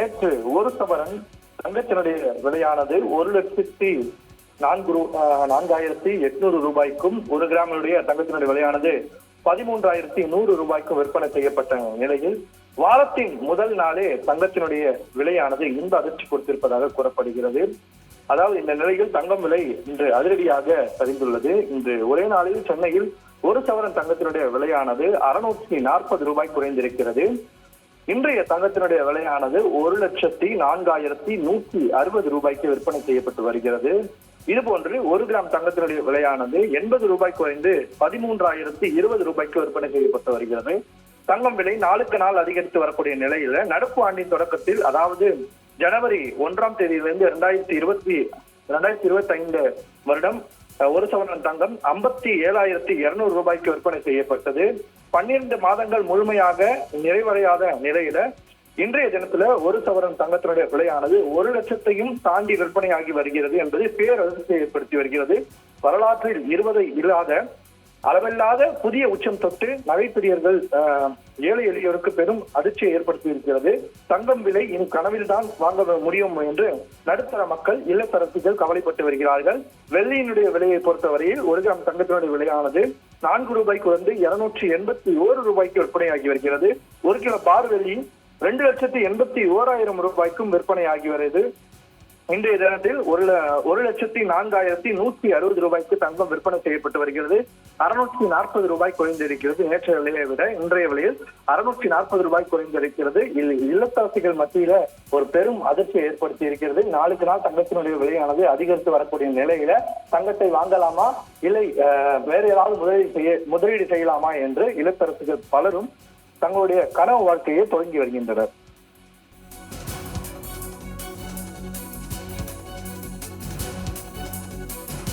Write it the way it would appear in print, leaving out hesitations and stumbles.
நேற்று ஒரு சவரன் தங்கத்தினுடைய விலையானது 1,04,800 ரூபாய்க்கும், 1 கிராமினுடைய தங்கத்தினுடைய விலையானது 13,100 ரூபாய்க்கும் விற்பனை செய்யப்பட்ட நிலையில் வாரத்தின் முதல் நாளே தங்கத்தினுடைய விலையானது இந்த அதிர்ச்சி கொடுத்திருப்பதாக கூறப்படுகிறது. அதாவது இந்த நிலையில் தங்கம் விலை இன்று அதிரடியாக சரிந்துள்ளது. இன்று ஒரே நாளில் சென்னையில் ஒரு சவரன் தங்கத்தினுடைய விலையானது 640 ரூபாய் குறைந்திருக்கிறது. இன்றைய தங்கத்தினுடைய விலையானது 1,04,160 ரூபாய்க்கு விற்பனை செய்யப்பட்டு வருகிறது. இதுபோன்று 1 கிராம் தங்கத்தினுடைய விலையானது 80 ரூபாய் குறைந்து 13,020 ரூபாய்க்கு விற்பனை செய்யப்பட்டு வருகிறது. தங்கம் விலை நாளுக்கு நாள் அதிகரித்து வரக்கூடிய நிலையில நடப்பு ஆண்டின் தொடக்கத்தில், அதாவது ஜனவரி 1ஆம் தேதியிலிருந்து 2025 வருடம் ஒரு சவரன் தங்கம் 57,200 ரூபாய்க்கு விற்பனை செய்யப்பட்டது. 12 மாதங்கள் முழுமையாக நிறைவடையாத நிலையில இன்றைய தினத்துல ஒரு சவரன் தங்கத்தினுடைய விலையானது 1 லட்சத்தையும் தாண்டி விற்பனையாகி வருகிறது என்பது பேரதிர்ச்சியை ஏற்படுத்தி வருகிறது. வரலாற்றில் இல்லாத அளவில்லாத புதிய உச்சம் தொட்டு நகைப்பிரியர்கள் ஏழை எளியோருக்கு பெரும் அதிர்ச்சியை ஏற்படுத்தி இருக்கிறது. தங்கம் விலை இனி கனவில் தான் வாங்க முடியும் என்று நடுத்தர மக்கள், இல்லத்தரசிகள் கவலைப்பட்டு வருகிறார்கள். வெள்ளியினுடைய விலையை பொறுத்தவரையில் 1 கிராம் தங்கத்தினுடைய விலையானது 4 ரூபாய் குறைந்து 281 ரூபாய்க்கு விற்பனையாகி வருகிறது. 1 கிலோ பார் வெள்ளி 2,81,000 ரூபாய்க்கும் விற்பனையாகி வருகிறது. இன்றைய தினத்தில் 1,04,160 ரூபாய்க்கு தங்கம் விற்பனை செய்யப்பட்டு வருகிறது. 640 ரூபாய் குறைந்திருக்கிறது. நேற்றைய விலையை விட இன்றைய விலையில் 640 ரூபாய் குறைந்திருக்கிறது. இல்லத்தரசிகள் மத்தியில ஒரு பெரும் அதிர்ச்சியை ஏற்படுத்தி இருக்கிறது. நாளுக்கு நாள் தங்கத்தினுடைய விலையானது அதிகரித்து வரக்கூடிய நிலையில தங்கத்தை வாங்கலாமா, இல்லை வேற ஏதாவது முதலீடு செய்யலாமா என்று இல்லத்தரசிகள் பலரும் தங்களுடைய கனவு வாழ்க்கையை தொடங்கி வருகின்றனர்.